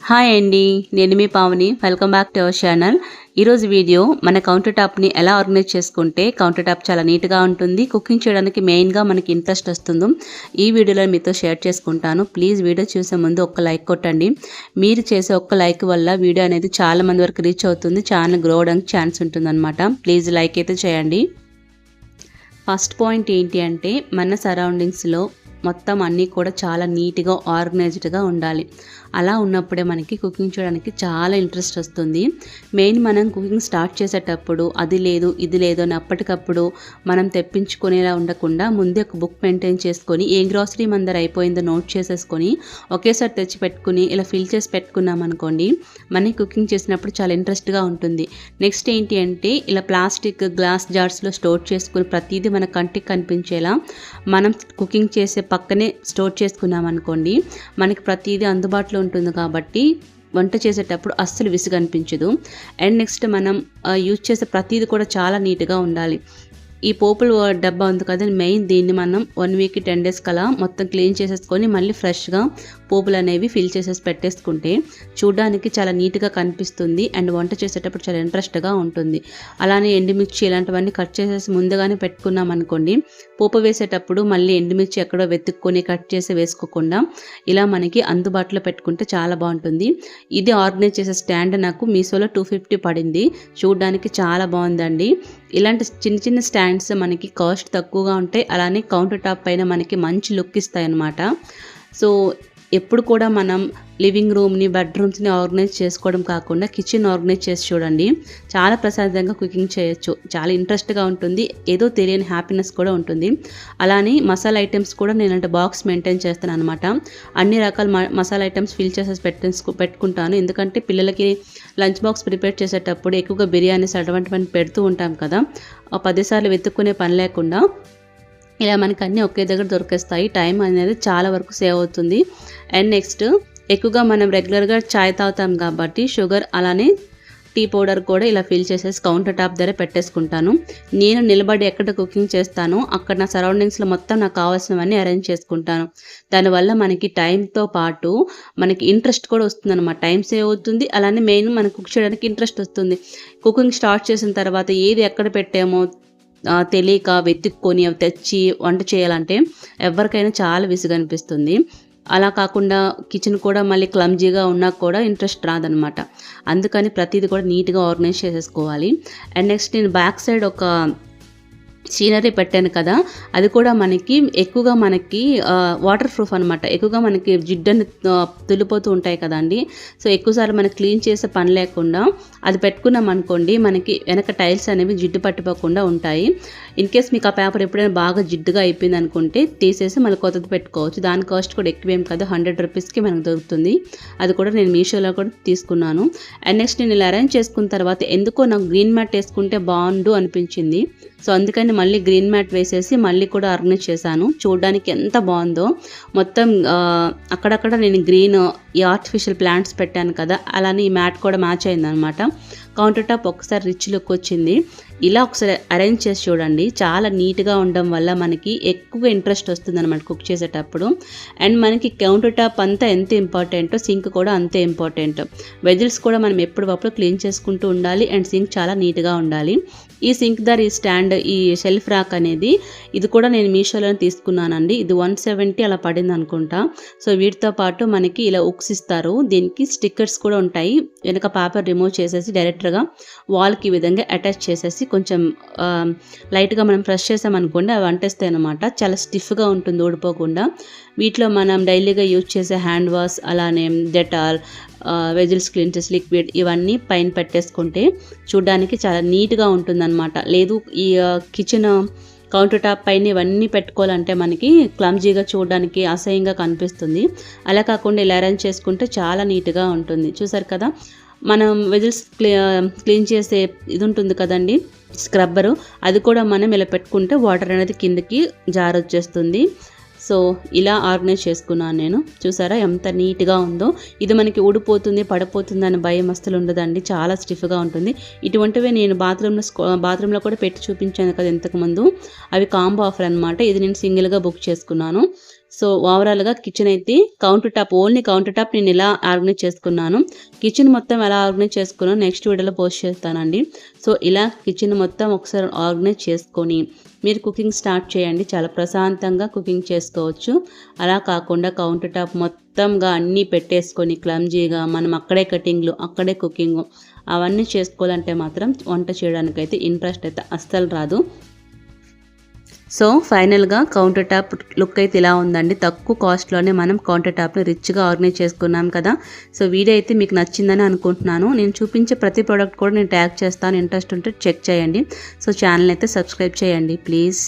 Hi అండి, నేను మీ Pavani. Welcome back to our channel. ఈరోజు వీడియో మన కౌంటర్ టాప్ని ఎలా ఆర్గనైజ్ చేసుకుంటే కౌంటర్ టాప్ చాలా నీట్గా ఉంటుంది, కుకింగ్ చేయడానికి మెయిన్గా మనకి ఇంట్రెస్ట్ వస్తుందో ఈ వీడియోలో మీతో షేర్ చేసుకుంటాను. ప్లీజ్ వీడియో చూసే ముందు ఒక్క లైక్ కొట్టండి. మీరు చేసే ఒక్క లైక్ వల్ల వీడియో అనేది చాలా మంది వరకు రీచ్ అవుతుంది, ఛానల్ గ్రో అవడానికి ఛాన్స్ ఉంటుందన్నమాట. ప్లీజ్ లైక్ అయితే చేయండి. ఫస్ట్ పాయింట్ ఏంటి అంటే మన సరౌండింగ్స్లో మొత్తం అన్నీ కూడా చాలా నీట్గా ఆర్గనైజ్డ్గా ఉండాలి. అలా ఉన్నప్పుడే మనకి కుకింగ్ చేయడానికి చాలా ఇంట్రెస్ట్ వస్తుంది. మెయిన్ మనం కుకింగ్ స్టార్ట్ చేసేటప్పుడు అది లేదు ఇది లేదు అని అప్పటికప్పుడు మనం తెప్పించుకునేలా ఉండకుండా ముందే ఒక బుక్ మెయింటైన్ చేసుకొని ఏ గ్రాసరీ మన దగ్గర అయిపోయిందో నోట్ చేసేసుకొని ఒకేసారి తెచ్చి పెట్టుకుని ఇలా ఫిల్ చేసి పెట్టుకున్నాం అనుకోండి, మనకి కుకింగ్ చేసినప్పుడు చాలా ఇంట్రెస్ట్గా ఉంటుంది. నెక్స్ట్ ఏంటి అంటే ఇలా ప్లాస్టిక్ గ్లాస్ జార్స్లో స్టోర్ చేసుకుని ప్రతిదీ మన కంటికి కనిపించేలా మనం కుకింగ్ చేసే పక్కనే స్టోర్ చేసుకున్నాం అనుకోండి, మనకి ప్రతిదీ అందుబాటులో ఉంటుంది కాబట్టి వంట చేసేటప్పుడు అస్సలు విసుగు అనిపించదు. అండ్ నెక్స్ట్ మనం యూజ్ చేసే ప్రతిదీ కూడా చాలా నీట్గా ఉండాలి. ఈ పోపుల డబ్బా ఉంది కదా, మెయిన్ దీన్ని మనం 1 వీక్ 10 డేస్ కలా మొత్తం క్లీన్ చేసేసుకొని మళ్ళీ ఫ్రెష్గా పోపులు అనేవి ఫిల్ చేసేసి పెట్టేసుకుంటే చూడడానికి చాలా నీట్గా కనిపిస్తుంది అండ్ వంట చేసేటప్పుడు చాలా ఇంట్రెస్ట్గా ఉంటుంది. అలానే ఎండుమిర్చి ఇలాంటివన్నీ కట్ చేసేసి ముందుగానే పెట్టుకున్నాం అనుకోండి, పోపు వేసేటప్పుడు మళ్ళీ ఎండుమిర్చి ఎక్కడో వెతుక్కొని కట్ చేసి వేసుకోకుండా ఇలా మనకి అందుబాటులో పెట్టుకుంటే చాలా బాగుంటుంది. ఇది ఆర్గనైజ్ చేసే స్టాండ్ నాకు మీషోలో 250 పడింది. చూడడానికి చాలా బాగుందండి. ఇలాంటి చిన్న చిన్న స్టాండ్స్ మనకి కాస్ట్ తక్కువగా ఉంటాయి, అలానే కౌంటర్ టాప్ పైన మనకి మంచి లుక్ ఇస్తాయి అన్నమాట. సో ఎప్పుడు కూడా మనం లివింగ్ రూమ్ని బెడ్రూమ్స్ని ఆర్గనైజ్ చేసుకోవడం కాకుండా కిచెన్ ఆర్గనైజ్ చేసి చూడండి, చాలా ప్రశాంతంగా కుకింగ్ చేయొచ్చు, చాలా ఇంట్రెస్ట్గా ఉంటుంది, ఏదో తెలియని హ్యాపీనెస్ కూడా ఉంటుంది. అలానే మసాలా ఐటమ్స్ కూడా నేను బాక్స్ మెయింటైన్ చేస్తాను అనమాట. అన్ని రకాల మసాలా ఐటమ్స్ ఫిల్ చేసేసి పెట్టుకుంటాను. ఎందుకంటే పిల్లలకి లంచ్ బాక్స్ ప్రిపేర్ చేసేటప్పుడు ఎక్కువగా బిర్యానీస్ అటువంటివన్నీ పెడుతూ ఉంటాం కదా, 10 సార్లు వెతుక్కునే పని లేకుండా ఇలా మనకి అన్నీ ఒకే దగ్గర దొరికేస్తాయి. టైం అనేది చాలా వరకు సేవ్ అవుతుంది. అండ్ నెక్స్ట్ ఎక్కువగా మనం రెగ్యులర్గా చాయ్ తాగుతాం కాబట్టి షుగర్ అలానే టీ పౌడర్ కూడా ఇలా ఫిల్ చేసేసి కౌంటర్ టాప్ దగ్గర పెట్టేసుకుంటాను. నేను నిలబడి ఎక్కడ కుకింగ్ చేస్తానో అక్కడ నా సరౌండింగ్స్లో మొత్తం నాకు కావాల్సినవన్నీ అరేంజ్ చేసుకుంటాను. దానివల్ల మనకి టైంతో పాటు మనకి ఇంట్రెస్ట్ కూడా వస్తుంది అనమాట. టైం సేవ్ అవుతుంది, అలానే మెయిన్ మనకు కుక్ చేయడానికి ఇంట్రెస్ట్ వస్తుంది. కుకింగ్ స్టార్ట్ చేసిన తర్వాత ఏది ఎక్కడ పెట్టామో తెలియక వెతుక్కొని అవి తెచ్చి వంట చేయాలంటే ఎవరికైనా చాలా విసుగు అనిపిస్తుంది. అలా కాకుండా కిచెన్ కూడా మళ్ళీ క్లమ్జీగా ఉన్నా కూడా ఇంట్రెస్ట్ రాదనమాట. అందుకని ప్రతిదీ కూడా నీట్గా ఆర్గనైజ్ చేసేసుకోవాలి. అండ్ నెక్స్ట్ నేను బ్యాక్ సైడ్ ఒక సీనరీ పెట్టాను కదా, అది కూడా మనకి ఎక్కువగా మనకి వాటర్ ప్రూఫ్ అనమాట. ఎక్కువగా మనకి జిడ్డని తులిపోతూ ఉంటాయి కదండి. సో ఎక్కువసార్లు మనకి క్లీన్ చేసే పని లేకుండా అది పెట్టుకున్నాం అనుకోండి, మనకి వెనక టైల్స్ అనేవి జిడ్డు పట్టిపోకుండా ఉంటాయి. ఇన్ కేస్ మీకు ఆ పేపర్ ఎప్పుడైనా బాగా జిడ్డుగా అయిపోయింది అనుకుంటే తీసేసి మళ్ళీ కొత్తది పెట్టుకోవచ్చు. దాని కాస్ట్ కూడా ఎక్కువేం కాదు, 100 రూపీస్కి మనకు దొరుకుతుంది. అది కూడా నేను మీషోలో కూడా తీసుకున్నాను. అండ్ నెక్స్ట్ నేను ఇలా అరేంజ్ చేసుకున్న తర్వాత ఎందుకో నాకు గ్రీన్ మ్యాట్ వేసుకుంటే బాగుండు అనిపించింది. సో అందుకని మళ్ళీ గ్రీన్ మ్యాట్ వేసేసి మళ్ళీ కూడా ఆర్గనైజ్ చేశాను. చూడడానికి ఎంత బాగుందో మొత్తం అక్కడక్కడ నేను గ్రీన్ ఈ ఆర్టిఫిషియల్ ప్లాంట్స్ పెట్టాను కదా, అలానే ఈ మ్యాట్ కూడా మ్యాచ్ అయిందనమాట. కౌంటర్ టాప్ ఒకసారి రిచ్ లుక్ వచ్చింది. ఇలా ఒకసారి అరేంజ్ చేసి చూడండి, చాలా నీట్గా ఉండడం వల్ల మనకి ఎక్కువగా ఇంట్రెస్ట్ వస్తుంది అనమాట కుక్ చేసేటప్పుడు. అండ్ మనకి కౌంటర్ టాప్ అంతా ఎంత ఇంపార్టెంటో సింక్ కూడా అంతే ఇంపార్టెంట్. వెజిల్స్ కూడా మనం ఎప్పటికప్పుడు క్లీన్ చేసుకుంటూ ఉండాలి అండ్ సింక్ చాలా నీట్గా ఉండాలి. ఈ సింక్ దార్ ఈ స్టాండ్ ఈ షెల్ఫ్ ర్యాక్ అనేది ఇది కూడా నేను మీషోలో తీసుకున్నానండి. ఇది 170 అలా పడింది అనుకుంటా. సో వీటితో పాటు మనకి ఇలా ఉక్స్ ఇస్తారు, దీనికి స్టిక్కర్స్ కూడా ఉంటాయి. వెనక పేపర్ రిమూవ్ చేసేసి డైరెక్ట్గా వాల్కి ఈ విధంగా అటాచ్ చేసేసి కొంచెం లైట్గా మనం ప్రెస్ చేసామనుకోండి అవి అంటేస్తాయి అనమాట. చాలా స్టిఫ్గా ఉంటుంది ఊడిపోకుండా. వీటిలో మనం డైలీగా యూజ్ చేసే హ్యాండ్ వాష్ అలానే డెటాల్ వెజిల్స్ క్లీన్సెస్ లిక్విడ్ ఇవన్నీ పైన పెట్టేసుకుంటే చూడడానికి చాలా నీట్గా ఉంటుందన్నమాట. లేదు ఈ కిచెన్ కౌంటర్ టాప్ పైన ఇవన్నీ పెట్టుకోవాలంటే మనకి క్లమ్జీగా చూడడానికి అసహ్యంగా కనిపిస్తుంది. అలా కాకుండా ఇలా అరేంజ్ చేసుకుంటే చాలా నీట్గా ఉంటుంది. చూసారు కదా, మనం వెజిల్స్ క్లీన్ చేసే ఇది ఉంటుంది కదండి స్క్రబ్బరు, అది కూడా మనం ఇలా పెట్టుకుంటే వాటర్ అనేది కిందకి జారొచ్చేస్తుంది. సో ఇలా ఆర్గనైజ్ చేసుకున్నాను నేను. చూసారా ఎంత నీట్గా ఉందో. ఇది మనకి ఊడిపోతుంది పడిపోతుంది అనే భయం అస్సలు ఉండదండి, చాలా స్టిఫ్గా ఉంటుంది. ఇటువంటివే నేను బాత్రూంలో కూడా పెట్టి చూపించాను కదా ఇంతకుముందు, అవి కాంబో ఆఫర్ అనమాట. ఇది నేను సింగిల్గా బుక్ చేసుకున్నాను. సో ఓవరాల్గా కిచెన్ అయితే counter top, only counter top నేను ఇలా ఆర్గనైజ్ చేసుకున్నాను. కిచెన్ మొత్తం ఎలా ఆర్గనైజ్ చేసుకున్నాను నెక్స్ట్ వీడియోలో పోస్ట్ చేస్తానండి. సో ఇలా కిచెన్ మొత్తం ఒకసారి ఆర్గనైజ్ చేసుకొని మీరు కుకింగ్ స్టార్ట్ చేయండి. చాలా ప్రశాంతంగా కుకింగ్ చేసుకోవచ్చు. అలా కాకుండా కౌంటర్ టాప్ మొత్తంగా అన్నీ పెట్టేసుకొని క్లమ్జీగా మనం అక్కడే కటింగ్లు అక్కడే కుకింగ్ అవన్నీ చేసుకోవాలంటే మాత్రం వంట చేయడానికైతే ఇంట్రెస్ట్ అయితే అస్సలు రాదు. సో ఫైనల్గా కౌంటర్ టాప్ లుక్ అయితే ఇలా ఉందండి. తక్కువ కాస్ట్లోనే మనం కౌంటర్ టాప్ని రిచ్గా ఆర్గనైజ్ చేసుకున్నాం కదా. సో వీడియో అయితే మీకు నచ్చిందని అనుకుంటున్నాను. నేను చూపించే ప్రతి ప్రోడక్ట్ కూడా నేను ట్యాగ్ చేస్తాను. ఇంట్రెస్ట్ ఉంటే చెక్ చేయండి. సో ఛానల్ అయితే సబ్స్క్రైబ్ చేయండి ప్లీజ్.